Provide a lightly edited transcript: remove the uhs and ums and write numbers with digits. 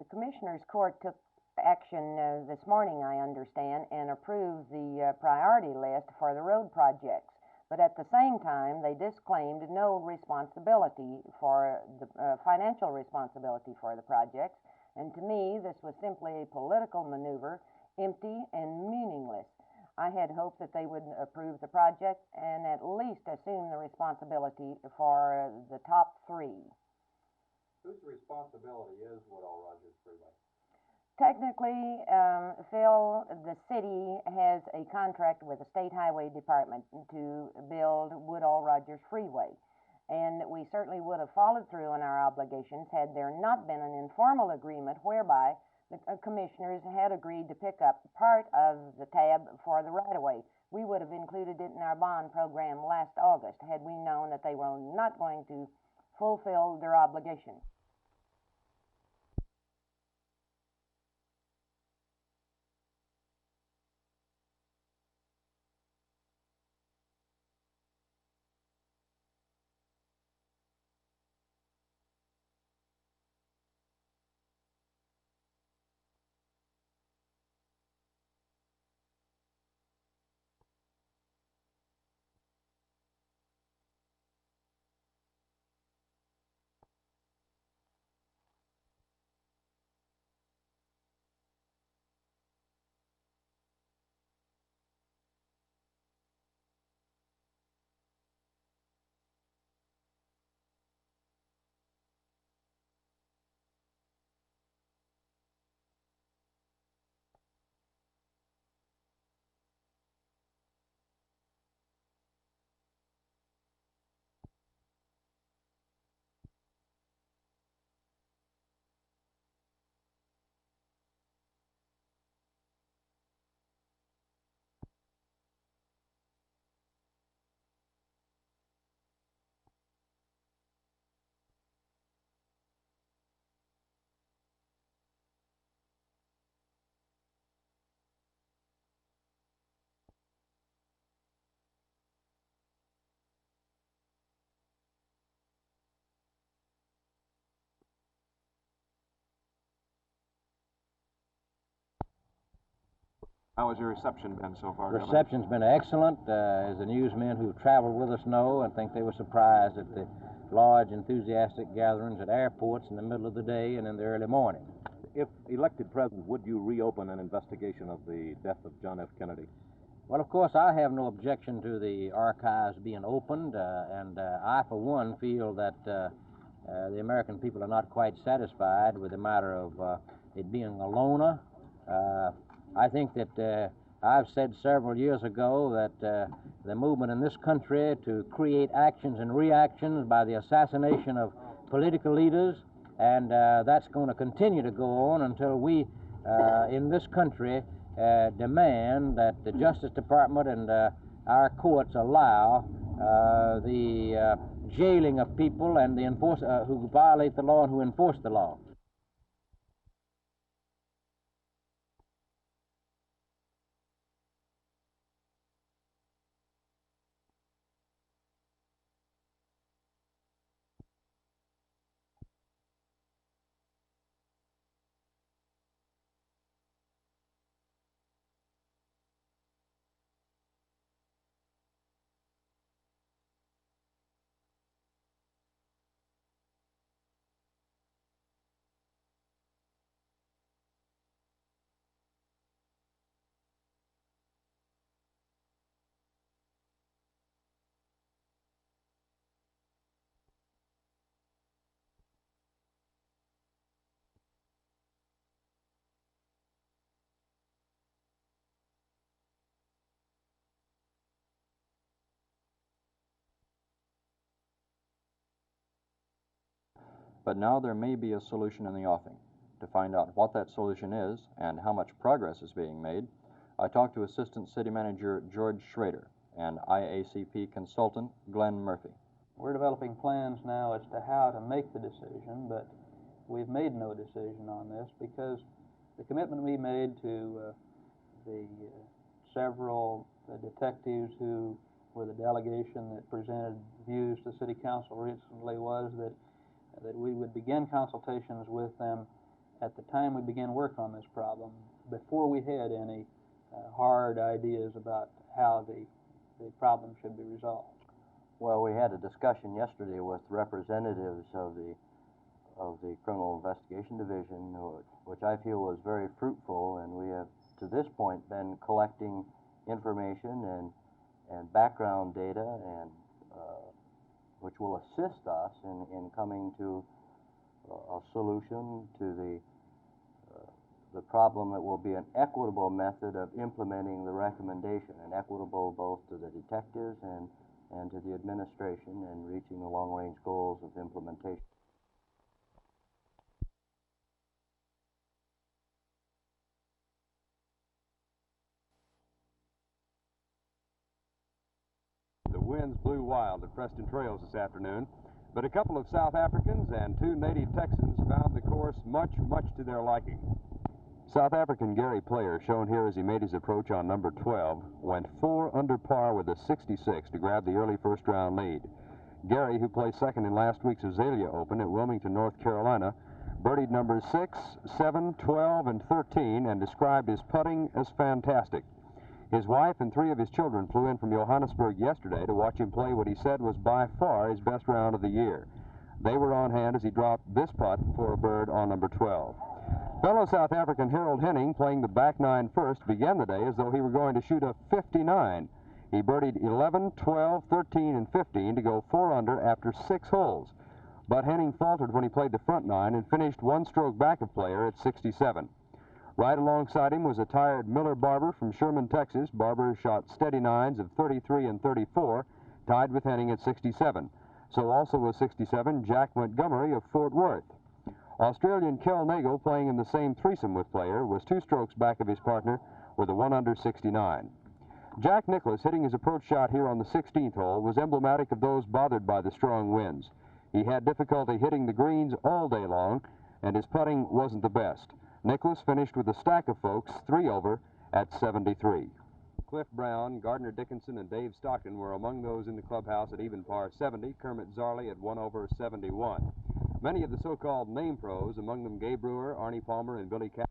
The Commissioners Court took action this morning, I understand, and approved the priority list for the road projects. But at the same time, they disclaimed no responsibility for the financial responsibility for the projects. And to me, this was simply a political maneuver, empty and meaningless. I had hoped that they would approve the project and at least assume the responsibility for the top three. Whose responsibility is Woodall Rogers Freeway? Technically, Phil, the city has a contract with the State Highway Department to build Woodall Rogers Freeway. And we certainly would have followed through on our obligations had there not been an informal agreement whereby the commissioners had agreed to pick up part of the tab for the right-of-way. We would have included it in our bond program last August had we known that they were not going to fulfill their obligation. How has your reception been so far? Reception's been excellent, as the newsmen who traveled with us know, and think they were surprised at the large, enthusiastic gatherings at airports in the middle of the day and in the early morning. If elected president, would you reopen an investigation of the death of John F. Kennedy? Well, of course, I have no objection to the archives being opened, and I, for one, feel that the American people are not quite satisfied with the matter of it being a loner. I think that I've said several years ago that the movement in this country to create actions and reactions by the assassination of political leaders, and that's going to continue to go on until we in this country demand that the Justice Department and our courts allow the jailing of people and the who violate the law and who enforce the law. But now there may be a solution in the offing. To find out what that solution is and how much progress is being made, I talked to Assistant City Manager George Schrader and IACP consultant Glenn Murphy. We're developing plans now as to how to make the decision, but we've made no decision on this because the commitment we made to the several detectives who were the delegation that presented views to City Council recently was that we would begin consultations with them at the time we began work on this problem, before we had any hard ideas about how the problem should be resolved. Well, we had a discussion yesterday with representatives of the Criminal Investigation Division, which I feel was very fruitful, and we have to this point been collecting information and background data, and which will assist us in coming to a solution to the problem that will be an equitable method of implementing the recommendation, and equitable both to the detectives and to the administration in reaching the long-range goals of implementation. The winds blew wild at Preston Trails this afternoon, but a couple of South Africans and 2 native Texans found the course much to their liking. South African Gary Player, shown here as he made his approach on number 12, went 4 under par with a 66 to grab the early first-round lead. Gary, who placed second in last week's Azalea Open at Wilmington, North Carolina, birdied numbers 6, 7, 12, and 13 and described his putting as fantastic. His wife and 3 of his children flew in from Johannesburg yesterday to watch him play what he said was by far his best round of the year. They were on hand as he dropped this putt for a bird on number 12. Fellow South African Harold Henning, playing the back 9 first, began the day as though he were going to shoot a 59. He birdied 11, 12, 13, and 15 to go 4 under after 6 holes. But Henning faltered when he played the front 9 and finished 1 stroke back of Player at 67. Right alongside him was a tired Miller Barber from Sherman, Texas. Barber shot steady 9s of 33 and 34, tied with Henning at 67. So also was 67 Jack Montgomery of Fort Worth. Australian Kel Nagle, playing in the same threesome with Player, was 2 strokes back of his partner with a 1 under 69. Jack Nicklaus, hitting his approach shot here on the 16th hole, was emblematic of those bothered by the strong winds. He had difficulty hitting the greens all day long, and his putting wasn't the best. Nicklaus finished with a stack of folks 3 over at 73. Cliff Brown, Gardner Dickinson, and Dave Stockton were among those in the clubhouse at even par 70, Kermit Zarley at 1 over 71. Many of the so-called name pros, among them Gabe Brewer, Arnie Palmer, and Billy Cap